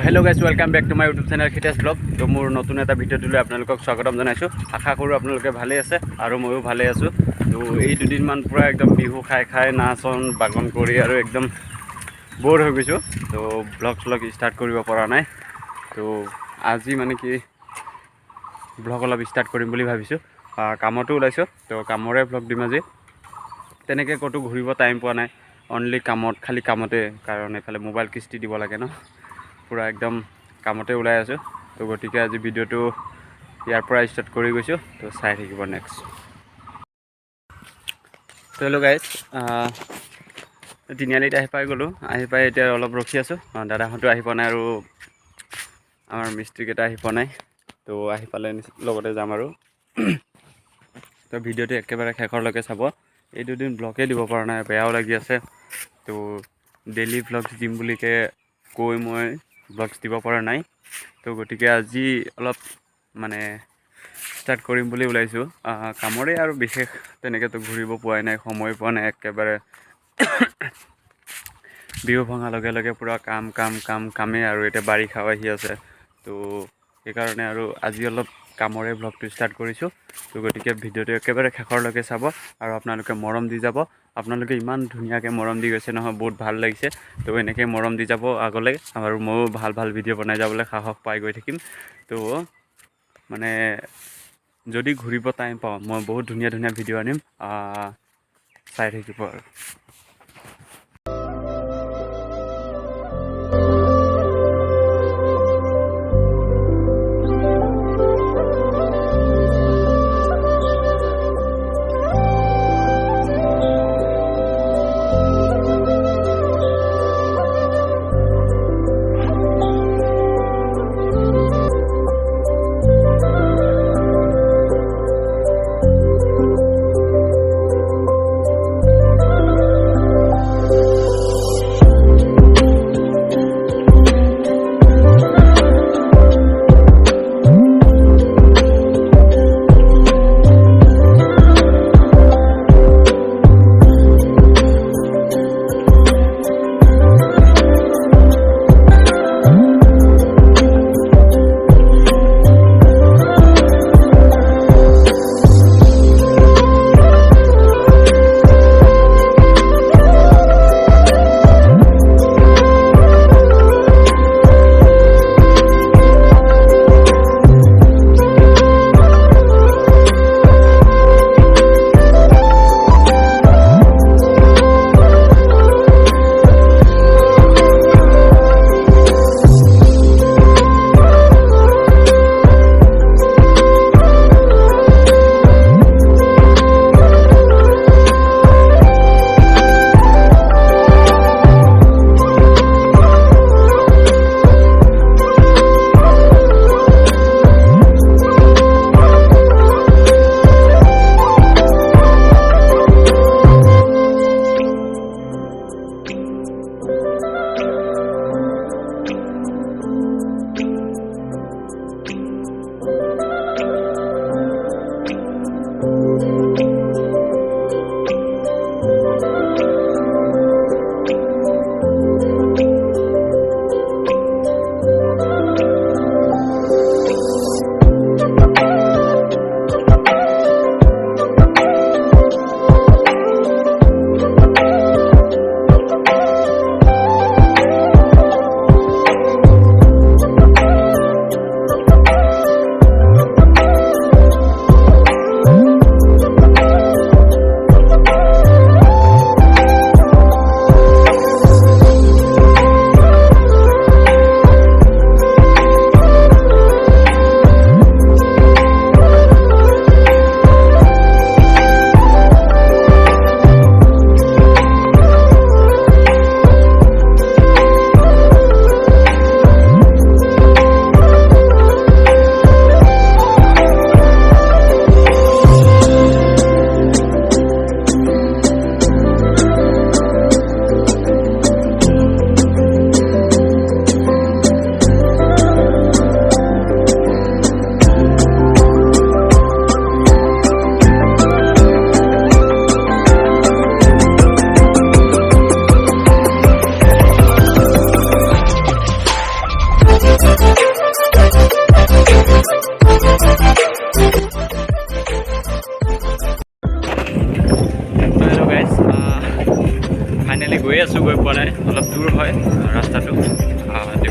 Hello guys welcome back to my YouTube channel Khitesh blog. तो मोर नतुन एटा video आपलोक स्वागतम जनाइছো। आशा करूँ आपलोके भाले आछे आरो मयो भाले आछो। तो এই দুদিনমান পুরা एकदम बिहु खाई खाई नाचन बागन करी आरो एकदम बोर हो गइছো। तो ब्लॉग स्टार्ट करिब পৰা নাই। तो আজি মানে কি ब्लॉग अलप स्टार्ट करिम বুলি ভাবিছো। कामतो ওলাইছো। तो कामरे ब्लॉग दिम আজি। তেনেকে কতো ঘুৰিব টাইম পোৱা নাই। অনলি কামত খালি কামতে কাৰণ এফালে মোবাইল কিস্তি দিব লাগে ন। पूरा एकदम कामते ওলাই আছো। तो গটিকে আজি ভিডিওটো ইয়াৰ পৰা স্টাर्ट কৰি গৈছো। তো চাই থাকিব নেক্সট। তো হেল্ল' গাইজ তিনিআলিত আহি পাই গ'লো। আহি পাই এতিয়া অলপ ৰখি আছো। দাদাহঁতো আহি পোৱা নাই আৰু আমাৰ মিস্ত্ৰীকেইটা আহি পোৱা নাই। তো আহি পালে লগতে যাম আৰু তো ভিডিওটো একেবাৰে শেষৰলৈকে চাব। এই দুদিন ব্লগে দিব পৰা নাই, বেয়াও লাগি আছে। তো ডেইলি ব্লগছ দিম বুলিকে কৈ মই ব্লগছ দিব পৰা নাই। তো গতিকে আজি অলপ মানে স্টাर्ट কৰিম বুলি ওলাইছো। কামৰে আৰু বিশেষ তেনেকেতো ঘূৰিব পোৱাই নাই, সময় পোৱা নাই একেবাৰে। বিহু ভঙা লগে লগে পুৰা কাম কাম কাম কামেই আৰু এতিয়া বাৰিষা আহি আছে। তো সেইকাৰণে আৰু আজি অলপ কামৰে ব্লগটো স্টাर्ट কৰিছো। তো গতিকে ভিডিওটো একেবাৰে শেষৰলৈকে চাব আৰু আপোনালোকে মৰম দি যাব। আপোনালোকে ইমান ধুনীয়াকৈ মৰম দি গৈছে নহয়, বহুত ভাল লাগিছে। তো এনেকৈ মৰম দি যাব আগলৈ আৰু ময়ো ভাল ভাল ভিডিঅ' বনাই যাবলৈ সাহস পাই গৈ থাকিম। তো মানে যদি ঘূৰিব টাইম পাওঁ মই বহুত ধুনীয়া ধুনীয়া ভিডিঅ' আনিম, চাই থাকিব আৰু।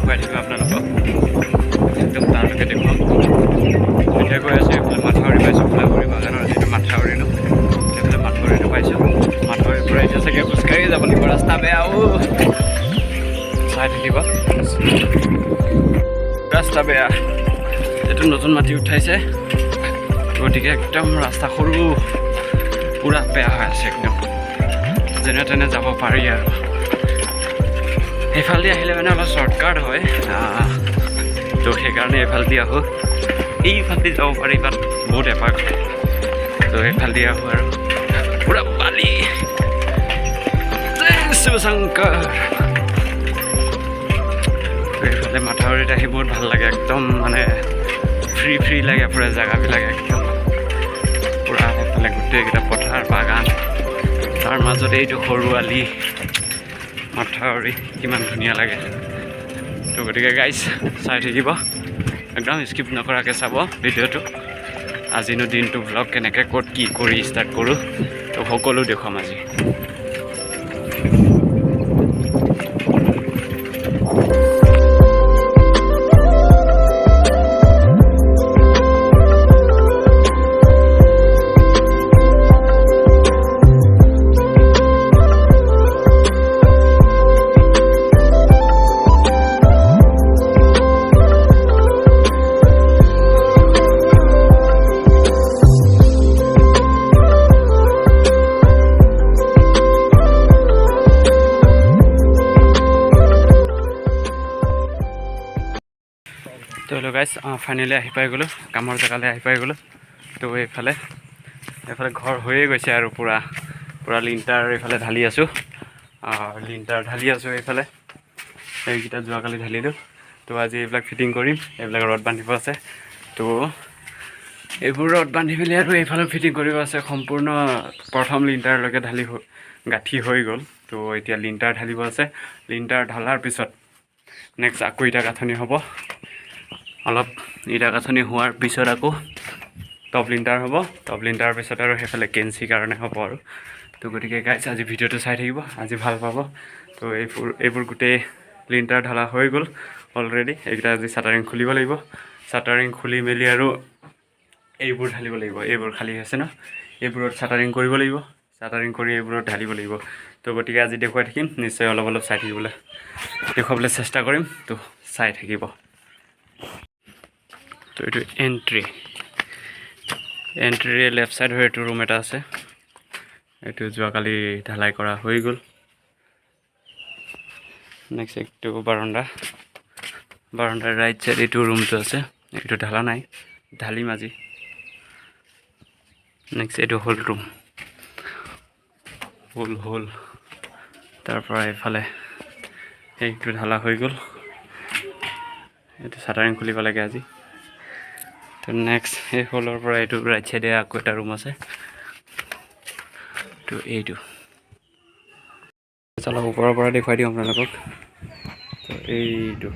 দেখুৱাই থাকিম আপোনালোকক একদম তালৈকে দেখুৱাম এতিয়া গৈ আছোঁ এইফালে মাথাউৰি পাইছোঁ ফুলাগুৰি বাগানৰ যিটো মাথাউৰি ন সেইফালে মাথাউৰিটো পাইছোঁ মাথাউৰিৰ পৰা এতিয়া চাগে খোজকাঢ়ি যাব লাগিব ৰাস্তা বেয়া চাই থাকিব ৰাস্তা বেয়া এইটো নতুন মাটি উঠাইছে গতিকে একদম ৰাস্তা সৰু পুৰা বেয়া হৈ আছে একদম যেনে তেনে যাব পাৰি আৰু এইফালেদি আহিলে মানে অলপ শ্বৰ্টকাট হয় তো সেইকাৰণে এইফালেদি আহোঁ এইফালেদি যাব পাৰি তাত বহুত এপাক তো এইফালেদি আহোঁ আৰু পুৰা বালি শিৱশংকৰ এইফালে মাথাউৰিত আহি বহুত ভাল লাগে একদম মানে ফ্ৰী লাগে পুৰা জেগাবিলাক একদম পুৰা সেইফালে গোটেইকেইটা পথাৰ বাগান তাৰ মাজত এইটো সৰু আলি মাথাউৰি কিমান ধুনীয়া লাগে তো গতিকে গাইজ চাই থাকিব একদম স্কিপ নকৰাকৈ চাব ভিডিঅ'টো আজিনো দিনটো ব্লগ কেনেকৈ ক'ত কি কৰি ষ্টাৰ্ট কৰোঁ তো সকলো দেখুৱাম আজি তো হেল্ল' গাইজ ফাইনেলি আহি পাই গ'লোঁ কামৰ জেগালৈ আহি পাই গ'লোঁ তো এইফালে ঘৰ হৈয়ে গৈছে আৰু পুৰা লিণ্টাৰ এইফালে ঢালি আছোঁ এইফালে এইকেইটা যোৱাকালি ঢালিলোঁ তো আজি এইবিলাক ফিটিং কৰিম এইবিলাক ৰদ বান্ধিব আছে তো এইবোৰ ৰদ বান্ধি মেলি আৰু এইফালে ফিটিং কৰিব আছে সম্পূৰ্ণ প্ৰথম লিণ্টাৰলৈকে গাঁঠি হৈ গ'ল তো এতিয়া লিণ্টাৰ ঢালিব আছে লিণ্টাৰ ঢলাৰ পিছত নেক্সট আকৌ ইটা গাঁথনি হ'ব অলপ ইটা গাঁথনি হোৱাৰ পিছত আকৌ টপ লিণ্টাৰ হ'ব টপ লিণ্টাৰৰ পিছত আৰু সেইফালে কেঞ্চিৰ কাৰণে হ'ব আৰু তো গতিকে গাইজ আজি ভিডিঅ'টো চাই থাকিব আজি ভাল পাব তো এইবোৰ গোটেই লিণ্টাৰ ঢলা হৈ গ'ল অলৰেডি এইকেইটা আজি চাটাৰিং খুলিব লাগিব চাটাৰিং খুলি মেলি আৰু এইবোৰ ঢালিব লাগিব এইবোৰ খালী হৈছে ন এইবোৰত চাটাৰিং কৰিব লাগিব চাটাৰিং কৰি এইবোৰত ঢালিব লাগিব তো গতিকে আজি দেখুৱাই থাকিম নিশ্চয় অলপ চাই দেখুৱাবলৈ চেষ্টা কৰিম তো চাই থাকিব তো এইটো এণ্ট্ৰি লেফ্ট ছাইড হৈ এইটো ৰুম এটা আছে এইটো যোৱাকালি ঢালাই কৰা হৈ গ'ল নেক্সট এইটো বাৰাণ্ডাৰ ৰাইট ছাইড এইটো ৰুমটো আছে এইটো ঢালা নাই ঢালিম আজি নেক্সট এইটো হ'ল ৰুম হ'ল তাৰপৰা এইফালে এইটো ঢালা হৈ গ'ল এইটো চাটাৰিং খুলিব লাগে আজি তো নেক্সট এই হলৰ পৰা এইটো ৰাইট চাইডে আকৌ এটা ৰুম আছে তো এইটো অলপ ওপৰৰ পৰা দেখুৱাই দিওঁ আপোনালোকক তো এইটো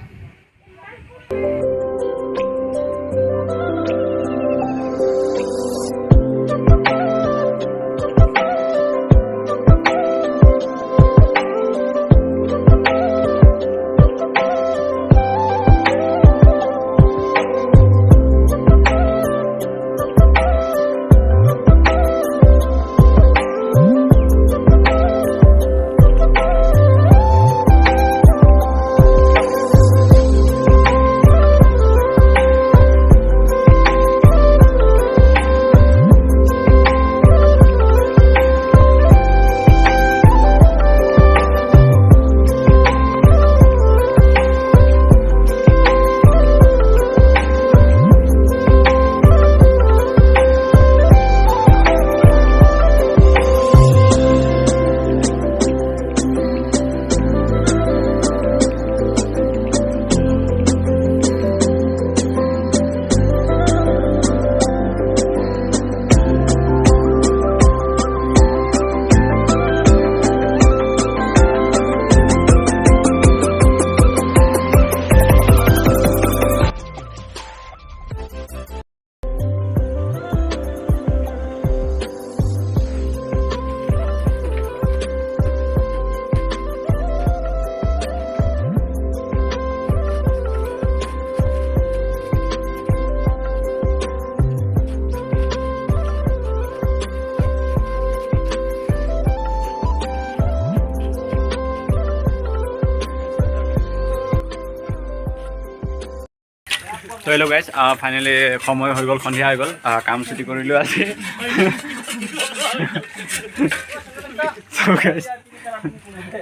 তো হেল্ল' গাইজ ফাইনেলি সময় হৈ গ'ল সন্ধিয়া হৈ গ'ল কাম ছুটি কৰিলোঁ আজি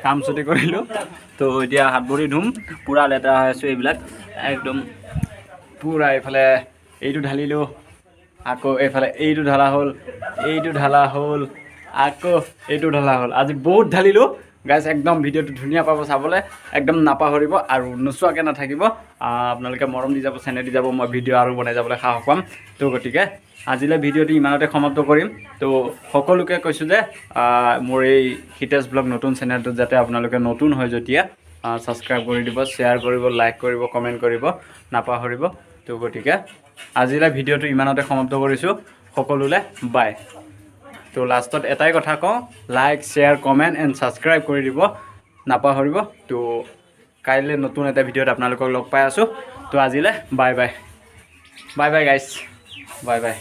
কাম ছুটি কৰিলোঁ তো এতিয়া হাত ভৰি ধুম পূৰা লেতেৰা হৈ আছোঁ এইবিলাক একদম পূৰা এইফালে এইটো ঢালিলোঁ আকৌ এইফালে এইটো ঢালা হ'ল আকৌ এইটো ঢালা হ'ল আজি বহুত ঢালিলোঁ গাইজ একদম ভিডিঅ'টো ধুনীয়া পাব চাবলৈ একদম নাপাহৰিব আৰু নোচোৱাকৈ নাথাকিব আপোনালোকে মৰম দি যাব চেনেল দি যাব মই ভিডিঅ' আৰু বনাই যাবলৈ সাহস পাম তো গতিকে আজিলৈ ভিডিঅ'টো ইমানতে সমাপ্ত কৰিম তো সকলোকে কৈছোঁ যে মোৰ এই হিতেশ ব্লগ নতুন চেনেলটোত যাতে আপোনালোকে নতুন হয় যেতিয়া ছাবস্ক্ৰাইব কৰি দিব শ্বেয়াৰ কৰিব লাইক কৰিব কমেণ্ট কৰিব নাপাহৰিব তো গতিকে আজিলৈ ভিডিঅ'টো ইমানতে সমাপ্ত কৰিছোঁ সকলোলৈ বাই তো লাষ্টত এটাই কথা কওঁ like share comment and subscribe কৰি দিব নাপাহৰিব তো কাইলৈ নতুন এটা ভিডিঅ'ত আপোনালোকক লগ পাই আছোঁ তো আজিলৈ bye bye guys bye bye